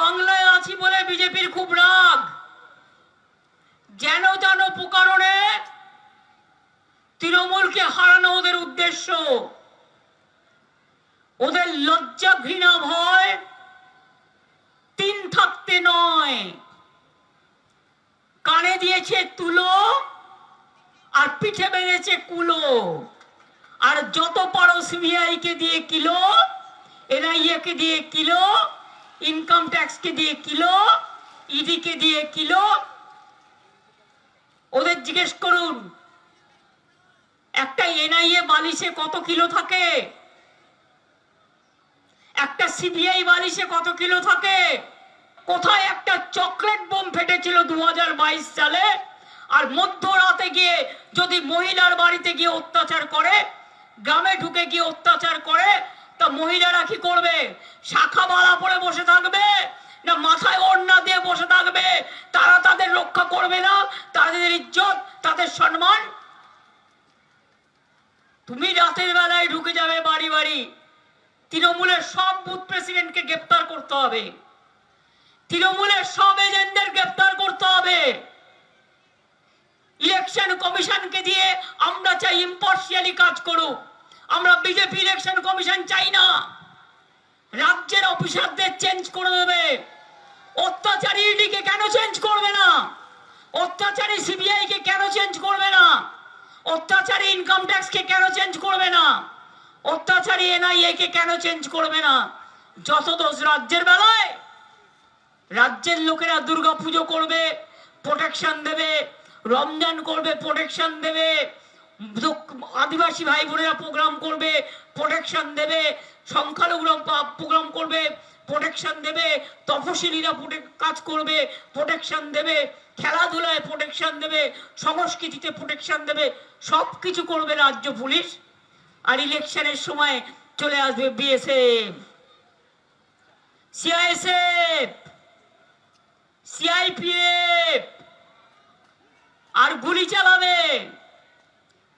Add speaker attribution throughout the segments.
Speaker 1: বাংলায় আছি বলে বিজেপির খুব রাগ। যেন তেন প্রকারণে তৃণমূলকে হারানো ওদের উদ্দেশ্য। ওদের লজ্জা ঘৃণা ভয় তিন থাকতে নয়। কানে দিয়েছে তুলো আর পিঠে বেঁধেছে কুলো। আর যত পারো সিবিআই কে দিয়ে কিলো, এনআইএ কে দিয়ে কিলো, ইনকাম ট্যাক্স কে দিয়ে কিলো, ইডি কে দিয়ে কিলো। ওদের জিজ্ঞেস করুন একটা এনআইএ বালিশে কত কিলো থাকে, একটা সিবিআই বালিশে কত কিলো থাকে। কোথায় একটা চকলেট বোম ফেটেছিল 2022 সালে, আর মধ্যরাতে গিয়ে যদি মহিলার বাড়িতে গিয়ে অত্যাচার করে, গ্রামে ঢুকে গিয়ে অত্যাচার করে, তা মহিলারা কি করবে? শাখা বালা পরে বসে থাকবে না মাথায় ওড়না দিয়ে বসে থাকবে? তারা তাদের রক্ষা করবে না, তাদের ইজ্জত, তাদের সম্মান? তুমি রাতের বেলায় ঢুকে যাবে বাড়ি বাড়ি। তৃণমূলের সব বুথ প্রেসিডেন্টকে গ্রেপ্তার করতে হবে, তৃণমূলের সব এজেন্টদের গ্রেপ্তার করতে হবে। ইলেকশন কমিশনকে দিয়ে আমরা চাই ইম্পার্শিয়ালি কাজ করুক। আমরা বিজেপি ইলেকশন কমিশন চাই না। রাজ্যের অফিসারদের চেঞ্জ করে দেবে। অত্যাচারী ইডিকে কেন চেঞ্জ করবে না? অত্যাচারী সিবিআই কে কেন চেঞ্জ করবে না? অত্যাচারী ইনকাম ট্যাক্স কে কেন চেঞ্জ করবে না? অত্যাচারী এনআইএ কে কেন চেঞ্জ করবে না? যত দোষ রাজ্যের বেলায়। রাজ্যের লোকেরা দুর্গা পুজো করবে, প্রোটেকশন দেবে, রমজান করবে, প্রোটেকশন দেবে, আদিবাসী ভাই বোনেরা প্রোগ্রাম করবে, প্রোটেকশন দেবে, সংখ্যালঘুরা প্রোগ্রাম করবে, প্রোটেকশন দেবে, তফসিলিরা কাজ করবে, প্রোটেকশন দেবে, খেলাধুলায় প্রোটেকশন দেবে, সংস্কৃতিতে প্রোটেকশন দেবে। সবকিছু করবে রাজ্য পুলিশ। আর ইলেকশনের সময় চলে আসবে বিএসএফ, সিআইএসএফ, সিআইপিএফ, আর গুলি চালাবে।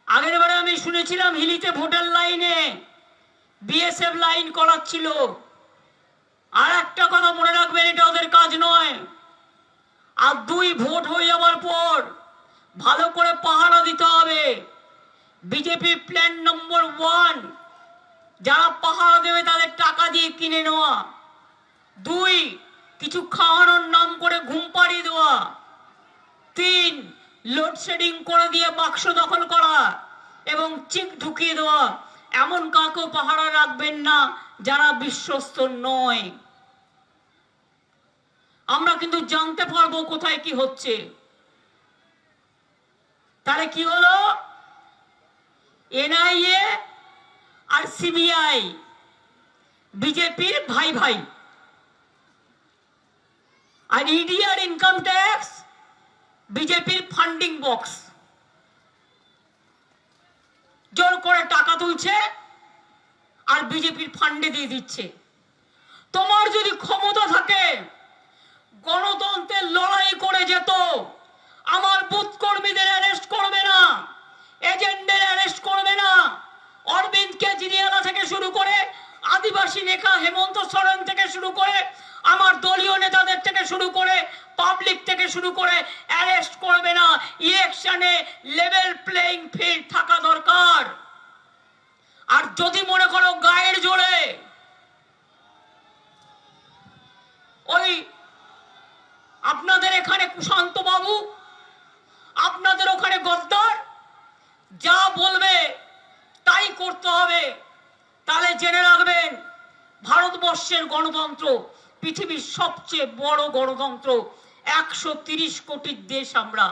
Speaker 1: আগের বারে আমি শুনেছিলাম হিলিতে ভোটার লাইনে বিএসএফ লাইন করাচ্ছিল। আর একটা কথা মনে রাখবেন, এটা ওদের কাজ নয়। আর দুই ভোট হয়ে যাওয়ার পর ভালো করে পাহারা দিতে হবে। বিজেপি প্ল্যান নম্বর 1, যারা পাহারা দেবে তাদের টাকা দিয়ে কিনে নেওয়া। 2, কিছু খাওয়ানোর নাম করে ঘুম পাড়িয়ে দেওয়া। 3, লোডশেডিং করে দিয়ে বাক্স দখল করা এবং চিক ঢুকিয়ে দেওয়া। এমন কাউকে পাহারা রাখবেন না যারা বিশ্বস্ত নয়। আমরা কিন্তু জানতে পারবো কোথায় কি হচ্ছে। তাহলে কি হলো? এনআইএ আর সিবিআই বিজেপির ভাই ভাই, আর ইডি আর ইনকাম ট্যাক্স বিজেপির ফান্ডিং বক্স। জোর করে টাকা তুলছে আর বিজেপির ফান্ডে দিয়ে দিচ্ছে। তোমার যদি ক্ষমতা থাকে, গণতন্ত্রের লড়াই করে যেত। আমার বুথ কর্মীদের অ্যারেস্ট করবে না, এজেন্টদের অ্যারেস্ট করবে না। অরবিন্দ কেজরিওয়াল থেকে শুরু করে, আদিবাসী নেতা হেমন্ত সোরেন থেকে শুরু করে, আমার দলীয় নেতাদের থেকে শুরু করে, পাবলিক থেকে শুরু করে অ্যারেস্ট করবে না। ইলেকশনে লেভেল প্লেইং ফিল্ড থাকা দরকার। আর যদি মনে করো গায়ের জোরে ওই আপনাদের এখানে কুশান্ত বাবু, আপনাদের ওখানে গদ্দার যা বলবে তাই করতে হবে, তাহলে জেনে রাখবেন ভারতবর্ষের গণতন্ত্র পৃথিবীর সবচেয়ে বড় গণতন্ত্র। 130 কোটির দেশ আমরা।